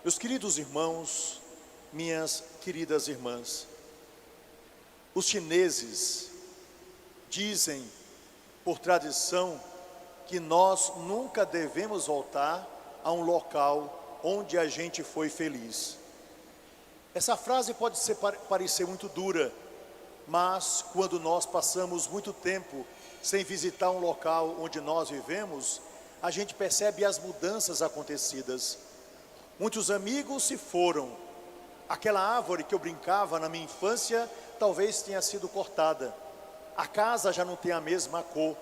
Meus queridos irmãos, minhas queridas irmãs, os chineses dizem, por tradição, que nós nunca devemos voltar a um local onde a gente foi feliz. Essa frase pode parecer muito dura, mas quando nós passamos muito tempo sem visitar um local onde nós vivemos, a gente percebe as mudanças acontecidas. Muitos amigos se foram. Aquela árvore que eu brincava na minha infância talvez tenha sido cortada. A casa já não tem a mesma cor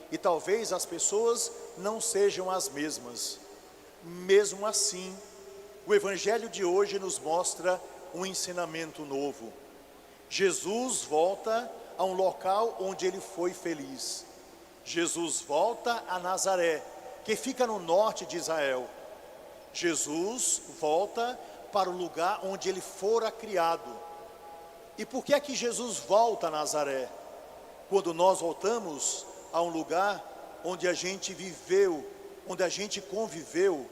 e talvez as pessoas não sejam as mesmas. Mesmo assim, o Evangelho de hoje nos mostra um ensinamento novo. Jesus volta a um local onde ele foi feliz. Jesus volta a Nazaré, que fica no norte de Israel. Jesus volta para o lugar onde ele fora criado. E por que é que Jesus volta a Nazaré? Quando nós voltamos a um lugar onde a gente viveu, onde a gente conviveu,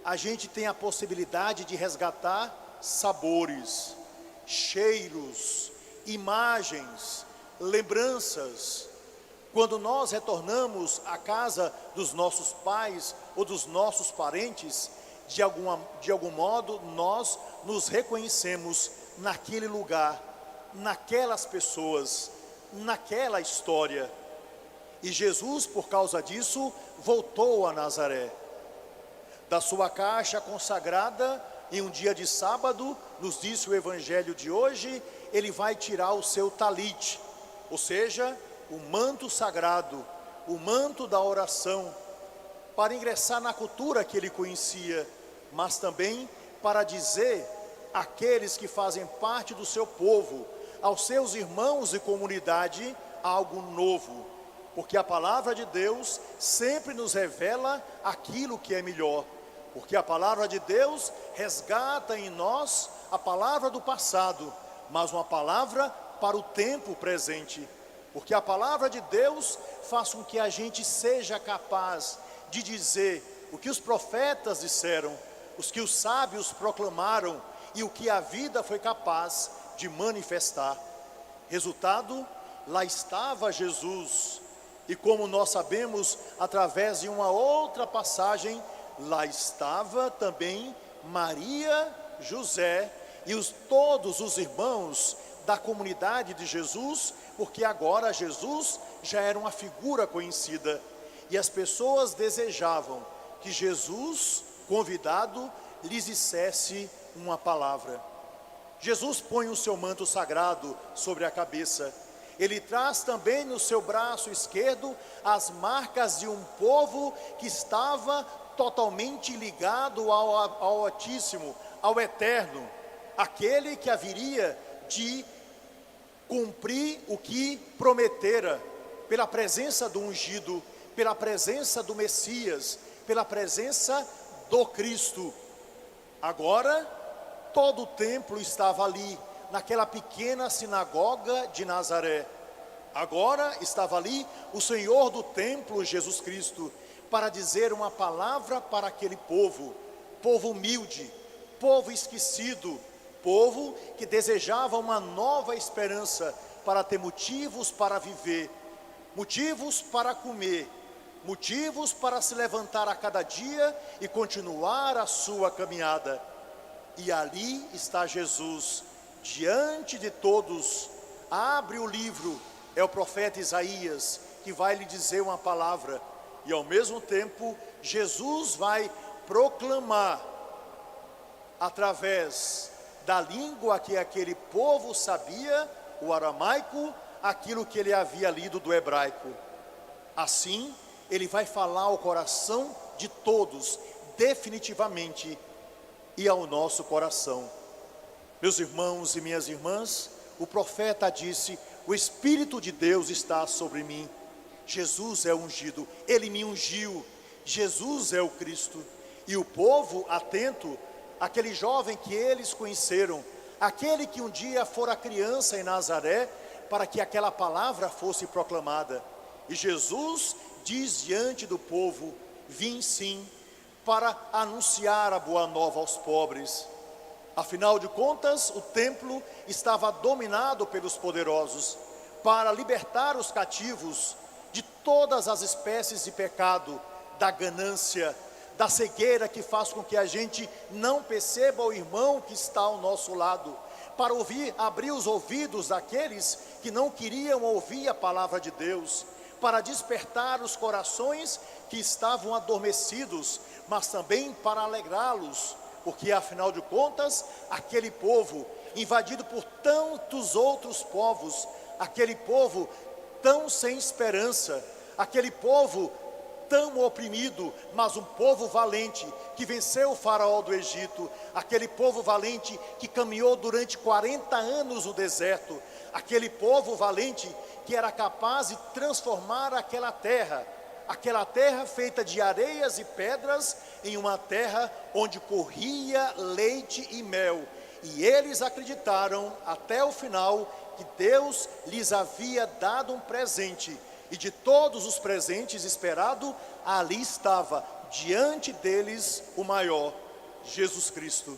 a gente tem a possibilidade de resgatar sabores, cheiros, imagens, lembranças. Quando nós retornamos à casa dos nossos pais ou dos nossos parentes, de algum modo nós nos reconhecemos naquele lugar, naquelas pessoas, naquela história. E Jesus, por causa disso, voltou a Nazaré. Da sua caixa consagrada, em um dia de sábado, nos disse o Evangelho de hoje, ele vai tirar o seu talite, ou seja, o manto sagrado, o manto da oração, para ingressar na cultura que ele conhecia, mas também para dizer àqueles que fazem parte do seu povo, aos seus irmãos e comunidade, algo novo, porque a palavra de Deus sempre nos revela aquilo que é melhor, porque a palavra de Deus resgata em nós a palavra do passado, mas uma palavra para o tempo presente, porque a palavra de Deus faz com que a gente seja capaz de dizer o que os profetas disseram, os que os sábios proclamaram e o que a vida foi capaz de manifestar. Resultado, lá estava Jesus, e como nós sabemos através de uma outra passagem, lá estava também Maria, José e todos os irmãos da comunidade de Jesus, porque agora Jesus já era uma figura conhecida e as pessoas desejavam que Jesus, convidado, lhes dissesse uma palavra. Jesus põe o seu manto sagrado sobre a cabeça. Ele traz também no seu braço esquerdo as marcas de um povo que estava totalmente ligado ao Altíssimo, ao Eterno, aquele que haveria de cumprir o que prometera, pela presença do ungido, pela presença do Messias, pela presença do Cristo. Agora, todo o templo estava ali, naquela pequena sinagoga de Nazaré. Agora estava ali o Senhor do templo, Jesus Cristo, para dizer uma palavra para aquele povo, povo humilde, povo esquecido, povo que desejava uma nova esperança para ter motivos para viver, motivos para comer, motivos para se levantar a cada dia e continuar a sua caminhada. E ali está Jesus, diante de todos. Abre o livro, é o profeta Isaías que vai lhe dizer uma palavra, e ao mesmo tempo Jesus vai proclamar através da língua que aquele povo sabia, o aramaico, aquilo que ele havia lido do hebraico. Assim, ele vai falar ao coração de todos, definitivamente, e ao nosso coração. Meus irmãos e minhas irmãs, o profeta disse: o Espírito de Deus está sobre mim. Jesus é ungido, ele me ungiu, Jesus é o Cristo. E o povo atento, aquele jovem que eles conheceram, aquele que um dia fora criança em Nazaré, para que aquela palavra fosse proclamada. E Jesus diz diante do povo: vim sim, para anunciar a boa nova aos pobres. Afinal de contas, o templo estava dominado pelos poderosos, para libertar os cativos de todas as espécies de pecado, da ganância, da cegueira que faz com que a gente não perceba o irmão que está ao nosso lado, para abrir os ouvidos daqueles que não queriam ouvir a palavra de Deus, para despertar os corações que estavam adormecidos, mas também para alegrá-los, porque afinal de contas, aquele povo invadido por tantos outros povos, aquele povo tão sem esperança, aquele povo tão oprimido, mas um povo valente que venceu o faraó do Egito, aquele povo valente que caminhou durante 40 anos no deserto, aquele povo valente que era capaz de transformar aquela terra feita de areias e pedras, em uma terra onde corria leite e mel. E eles acreditaram até o final que Deus lhes havia dado um presente, e de todos os presentes esperados, ali estava diante deles o maior, Jesus Cristo.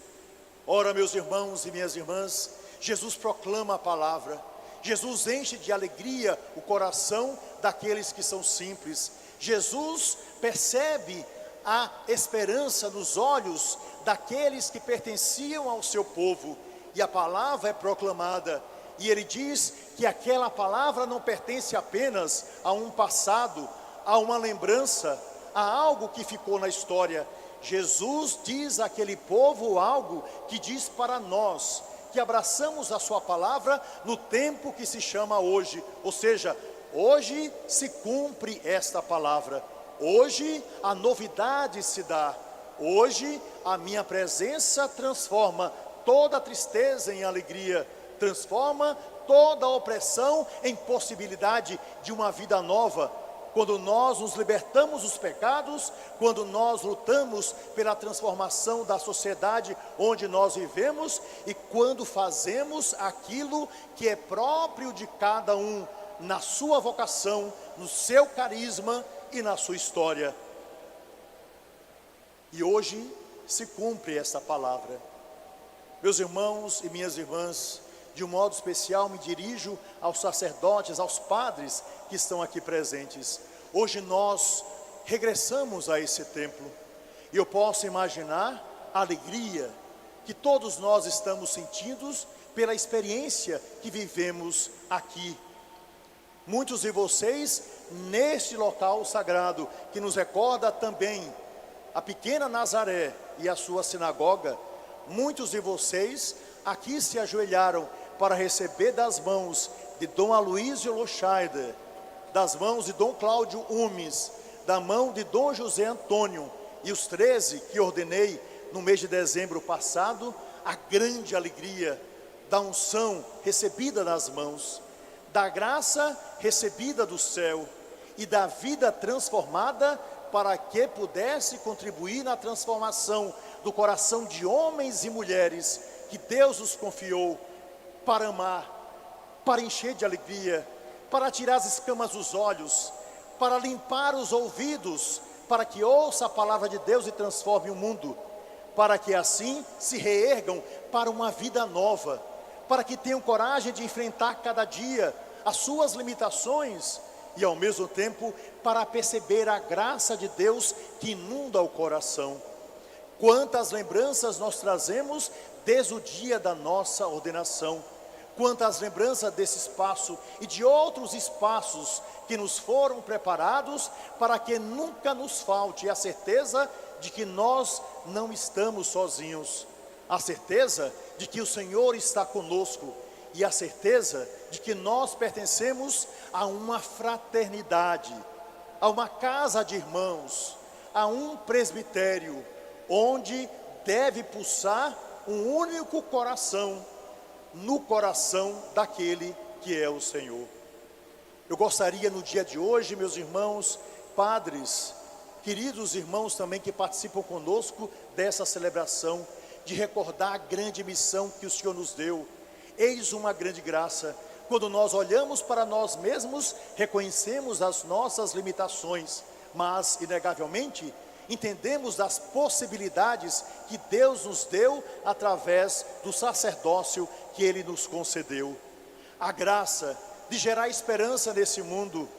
Ora, meus irmãos e minhas irmãs, Jesus proclama a palavra, Jesus enche de alegria o coração daqueles que são simples. Jesus percebe a esperança nos olhos daqueles que pertenciam ao seu povo, e a palavra é proclamada, e ele diz que aquela palavra não pertence apenas a um passado, a uma lembrança, a algo que ficou na história. Jesus diz àquele povo algo que diz para nós, que abraçamos a sua palavra no tempo que se chama hoje, ou seja, hoje se cumpre esta palavra, hoje a novidade se dá, hoje a minha presença transforma toda a tristeza em alegria, transforma toda a opressão em possibilidade de uma vida nova. Quando nós nos libertamos dos pecados, quando nós lutamos pela transformação da sociedade onde nós vivemos, e quando fazemos aquilo que é próprio de cada um, na sua vocação, no seu carisma e na sua história. E hoje se cumpre essa palavra. Meus irmãos e minhas irmãs, de um modo especial me dirijo aos sacerdotes, aos padres que estão aqui presentes. Hoje nós regressamos a esse templo, e eu posso imaginar a alegria que todos nós estamos sentindo pela experiência que vivemos aqui. Muitos de vocês neste local sagrado, que nos recorda também a pequena Nazaré e a sua sinagoga, muitos de vocês aqui se ajoelharam para receber das mãos de Dom Aloysio Loscheider, das mãos de Dom Cláudio Umes, da mão de Dom José Antônio, e os 13 que ordenei no mês de dezembro passado, a grande alegria da unção recebida nas mãos, da graça recebida do céu e da vida transformada, para que pudesse contribuir na transformação do coração de homens e mulheres que Deus nos confiou para amar, para encher de alegria, para tirar as escamas dos olhos, para limpar os ouvidos, para que ouça a palavra de Deus e transforme o mundo, para que assim se reergam para uma vida nova, para que tenham coragem de enfrentar cada dia as suas limitações, e ao mesmo tempo para perceber a graça de Deus que inunda o coração. Quantas lembranças nós trazemos desde o dia da nossa ordenação, quantas lembranças desse espaço e de outros espaços que nos foram preparados, para que nunca nos falte a certeza de que nós não estamos sozinhos, a certeza de que o Senhor está conosco, e a certeza de que nós pertencemos a uma fraternidade, a uma casa de irmãos, a um presbitério, onde deve pulsar um único coração, no coração daquele que é o Senhor. Eu gostaria no dia de hoje, meus irmãos, padres, queridos irmãos também que participam conosco dessa celebração, de recordar a grande missão que o Senhor nos deu. Eis uma grande graça, quando nós olhamos para nós mesmos, reconhecemos as nossas limitações, mas inegavelmente entendemos das possibilidades que Deus nos deu através do sacerdócio que Ele nos concedeu. A graça de gerar esperança nesse mundo,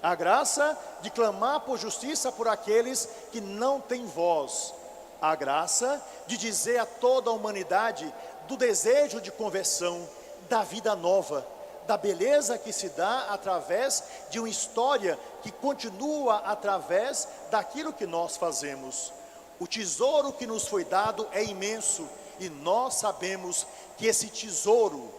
a graça de clamar por justiça por aqueles que não têm voz, a graça de dizer a toda a humanidade do desejo de conversão, da vida nova, da beleza que se dá através de uma história que continua através daquilo que nós fazemos. O tesouro que nos foi dado é imenso e nós sabemos que esse tesouro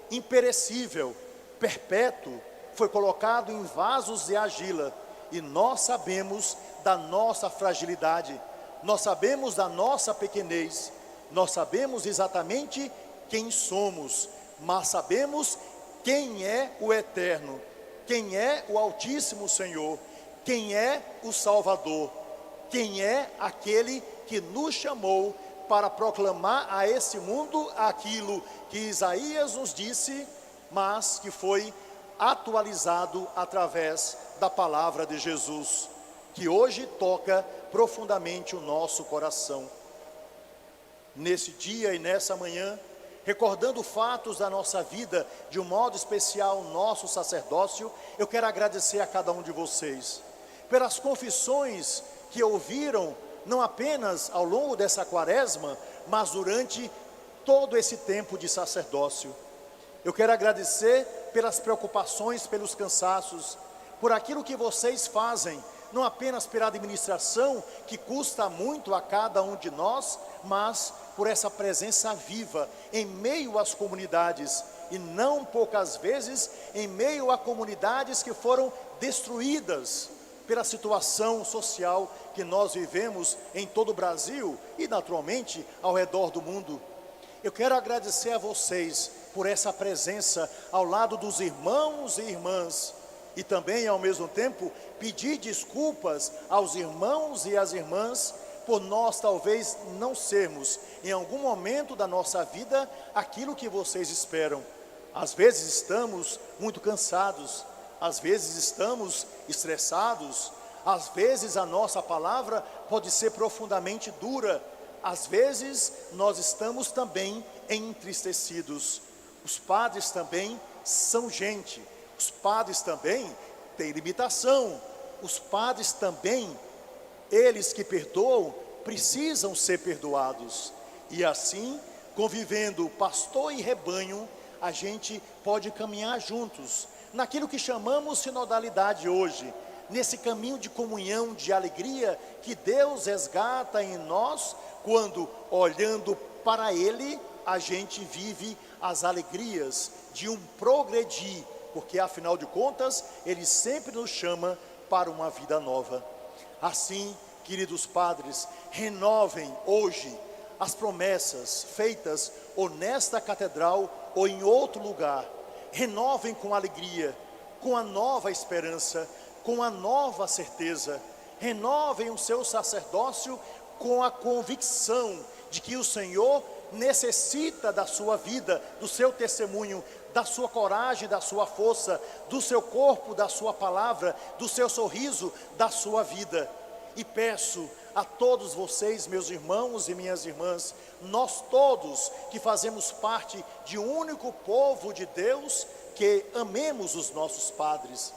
imperecível, perpétuo, foi colocado em vasos de argila e nós sabemos da nossa fragilidade, nós sabemos da nossa pequenez, nós sabemos exatamente quem somos, mas sabemos quem é o Eterno, quem é o Altíssimo Senhor, quem é o Salvador, quem é aquele que nos chamou para proclamar a esse mundo aquilo que Isaías nos disse, mas que foi atualizado através da palavra de Jesus, que hoje toca profundamente o nosso coração. Nesse dia e nessa manhã, recordando fatos da nossa vida, de um modo especial o nosso sacerdócio, eu quero agradecer a cada um de vocês, pelas confissões que ouviram, não apenas ao longo dessa quaresma, mas durante todo esse tempo de sacerdócio. Eu quero agradecer pelas preocupações, pelos cansaços, por aquilo que vocês fazem, não apenas pela administração, que custa muito a cada um de nós, mas por essa presença viva em meio às comunidades, e não poucas vezes em meio a comunidades que foram destruídas pela situação social que nós vivemos em todo o Brasil e naturalmente ao redor do mundo. Eu quero agradecer a vocês por essa presença ao lado dos irmãos e irmãs, e também ao mesmo tempo pedir desculpas aos irmãos e às irmãs por nós talvez não sermos em algum momento da nossa vida aquilo que vocês esperam. Às vezes estamos muito cansados, às vezes estamos estressados, às vezes a nossa palavra pode ser profundamente dura, às vezes nós estamos também entristecidos. Os padres também são gente, os padres também têm limitação, os padres também, eles que perdoam, precisam ser perdoados. E assim, convivendo pastor e rebanho, a gente pode caminhar juntos, naquilo que chamamos sinodalidade hoje, nesse caminho de comunhão, de alegria, que Deus resgata em nós, quando olhando para Ele, a gente vive as alegrias de um progredir, porque afinal de contas, Ele sempre nos chama para uma vida nova. Assim, queridos padres, renovem hoje as promessas feitas ou nesta catedral ou em outro lugar. Renovem com alegria, com a nova esperança, com a nova certeza. Renovem o seu sacerdócio com a convicção de que o Senhor necessita da sua vida, do seu testemunho, da sua coragem, da sua força, do seu corpo, da sua palavra, do seu sorriso, da sua vida. E peço a todos vocês, meus irmãos e minhas irmãs, nós todos que fazemos parte de um único povo de Deus, que amemos os nossos padres,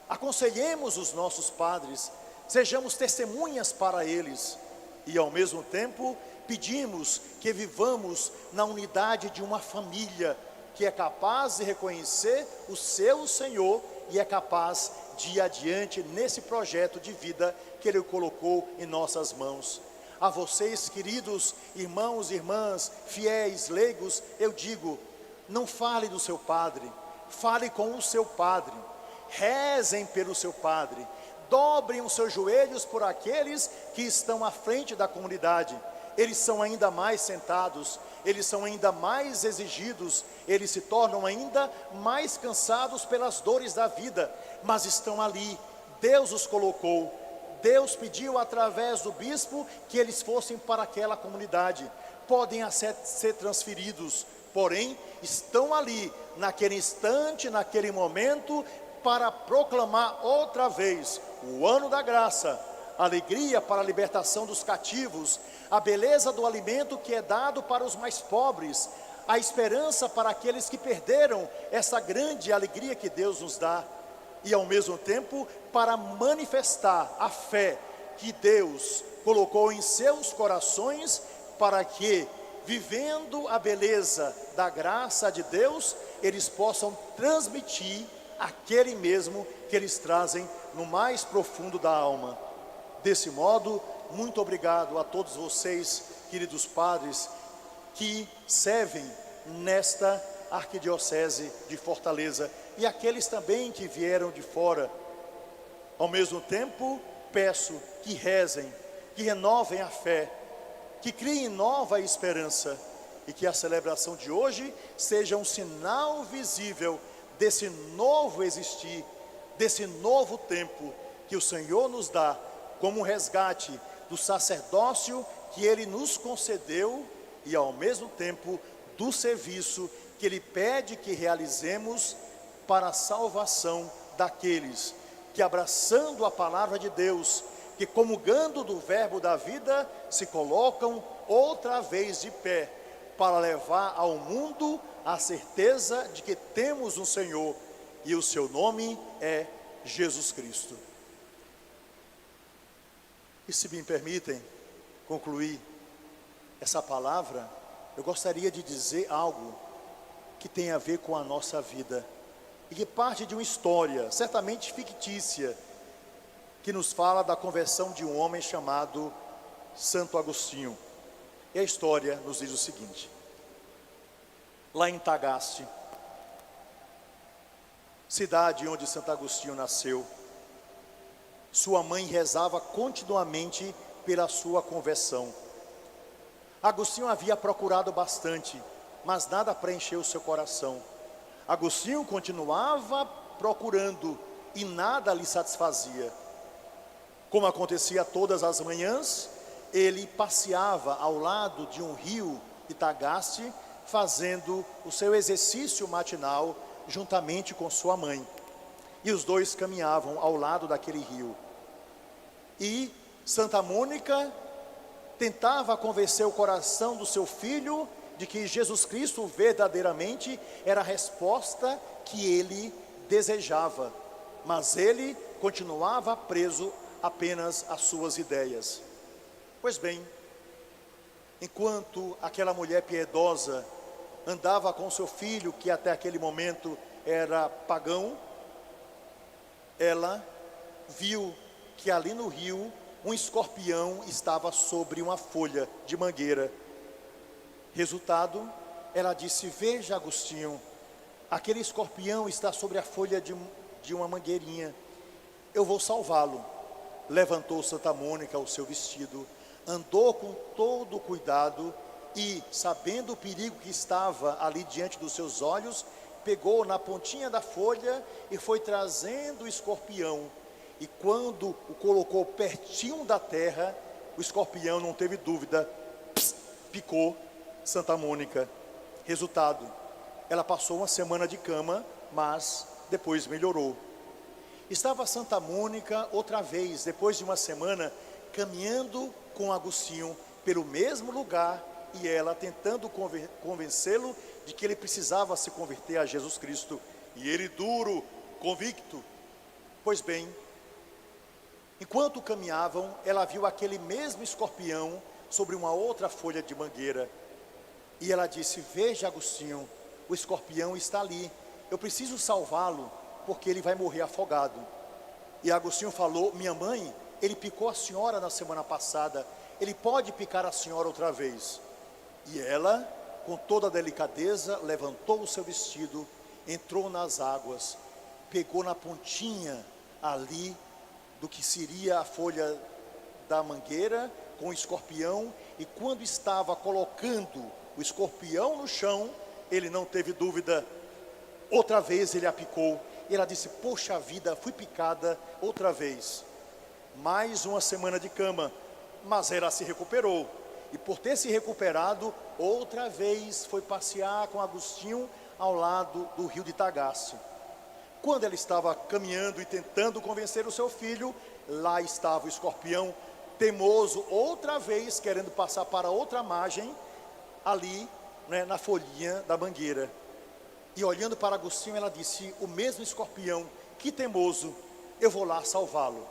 aconselhemos os nossos padres, sejamos testemunhas para eles, e ao mesmo tempo pedimos que vivamos na unidade de uma família, que é capaz de reconhecer o seu Senhor e é capaz de ir adiante nesse projeto de vida que Ele colocou em nossas mãos. A vocês, queridos irmãos e irmãs, fiéis, leigos, eu digo, não fale do seu padre, fale com o seu padre, rezem pelo seu padre, dobrem os seus joelhos por aqueles que estão à frente da comunidade. Eles são ainda mais sentados, eles são ainda mais exigidos, eles se tornam ainda mais cansados pelas dores da vida, mas estão ali, Deus os colocou, Deus pediu através do bispo que eles fossem para aquela comunidade, podem ser transferidos, porém estão ali, naquele instante, naquele momento, para proclamar outra vez o ano da graça, a alegria para a libertação dos cativos, a beleza do alimento que é dado para os mais pobres, a esperança para aqueles que perderam essa grande alegria que Deus nos dá, e ao mesmo tempo para manifestar a fé que Deus colocou em seus corações, para que, vivendo a beleza da graça de Deus, eles possam transmitir aquele mesmo que eles trazem no mais profundo da alma. Desse modo, muito obrigado a todos vocês, queridos padres, que servem nesta Arquidiocese de Fortaleza, e aqueles também que vieram de fora. Ao mesmo tempo, peço que rezem, que renovem a fé, que criem nova esperança, e que a celebração de hoje seja um sinal visível desse novo existir, desse novo tempo que o Senhor nos dá, como um resgate do sacerdócio que Ele nos concedeu, e ao mesmo tempo do serviço que Ele pede que realizemos para a salvação daqueles que, abraçando a palavra de Deus, que comungando do verbo da vida, se colocam outra vez de pé, para levar ao mundo a certeza de que temos um Senhor, e o seu nome é Jesus Cristo. E se me permitem concluir essa palavra, eu gostaria de dizer algo que tem a ver com a nossa vida, e que parte de uma história, certamente fictícia, que nos fala da conversão de um homem chamado Santo Agostinho. E a história nos diz o seguinte: lá em Tagaste, cidade onde Santo Agostinho nasceu, sua mãe rezava continuamente pela sua conversão. Agostinho havia procurado bastante, mas nada preencheu seu coração. Agostinho continuava procurando e nada lhe satisfazia. Como acontecia todas as manhãs, ele passeava ao lado de um rio de Tagaste, fazendo o seu exercício matinal juntamente com sua mãe. E os dois caminhavam ao lado daquele rio. E Santa Mônica tentava convencer o coração do seu filho de que Jesus Cristo verdadeiramente era a resposta que ele desejava, mas ele continuava preso apenas às suas ideias. Pois bem, enquanto aquela mulher piedosa andava com seu filho, que até aquele momento era pagão, ela viu que ali no rio um escorpião estava sobre uma folha de mangueira. Resultado, ela disse: veja, Agostinho, aquele escorpião está sobre a folha de uma mangueirinha, eu vou salvá-lo. Levantou Santa Mônica o seu vestido, andou com todo o cuidado e, sabendo o perigo que estava ali diante dos seus olhos, pegou na pontinha da folha e foi trazendo o escorpião. E quando o colocou pertinho da terra, o escorpião, não teve dúvida, picou Santa Mônica. Resultado, ela passou uma semana de cama, mas depois melhorou. Estava Santa Mônica outra vez, depois de uma semana, caminhando com Agostinho pelo mesmo lugar, e ela tentando convencê-lo de que ele precisava se converter a Jesus Cristo, e ele duro, convicto. Pois bem, enquanto caminhavam, ela viu aquele mesmo escorpião sobre uma outra folha de mangueira, e ela disse: veja, Agostinho, o escorpião está ali, eu preciso salvá-lo, porque ele vai morrer afogado. E Agostinho falou: minha mãe, ele picou a senhora na semana passada, ele pode picar a senhora outra vez. E ela, com toda a delicadeza, levantou o seu vestido, entrou nas águas, pegou na pontinha ali do que seria a folha da mangueira com o escorpião, e quando estava colocando o escorpião no chão, ele não teve dúvida, outra vez ele a picou. E ela disse: poxa vida, fui picada outra vez. Mais uma semana de cama, mas ela se recuperou. E por ter se recuperado, outra vez foi passear com Agostinho ao lado do rio de Tagaste. Quando ela estava caminhando e tentando convencer o seu filho, lá estava o escorpião, teimoso, outra vez querendo passar para outra margem, ali, né, na folhinha da mangueira. E olhando para Agostinho, ela disse: o mesmo escorpião, que teimoso, eu vou lá salvá-lo.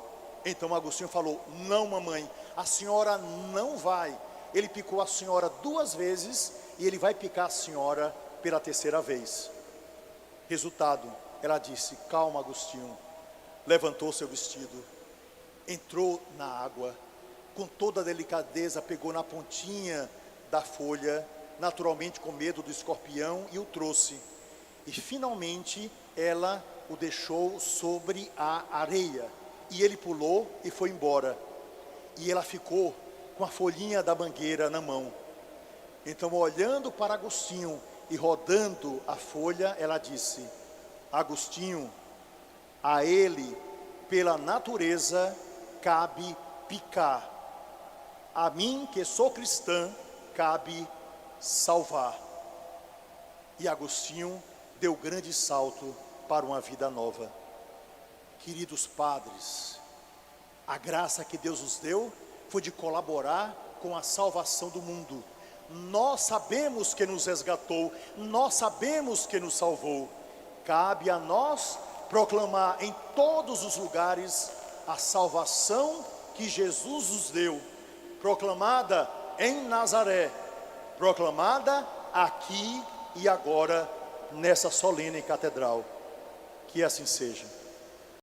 Então Agostinho falou: não, mamãe, a senhora não vai. Ele picou a senhora 2 vezes e ele vai picar a senhora pela 3ª vez. Resultado, ela disse: calma, Agostinho. Levantou seu vestido, entrou na água, com toda a delicadeza pegou na pontinha da folha, naturalmente com medo do escorpião, e o trouxe. E finalmente ela o deixou sobre a areia, e ele pulou e foi embora. E ela ficou com a folhinha da mangueira na mão. Então, olhando para Agostinho e rodando a folha, ela disse: Agostinho, a ele, pela natureza, cabe picar. A mim, que sou cristã, cabe salvar. E Agostinho deu grande salto para uma vida nova. Queridos padres, a graça que Deus nos deu foi de colaborar com a salvação do mundo. Nós sabemos que nos resgatou, nós sabemos que nos salvou. Cabe a nós proclamar em todos os lugares a salvação que Jesus nos deu, proclamada em Nazaré, proclamada aqui e agora nessa solene catedral. Que assim seja.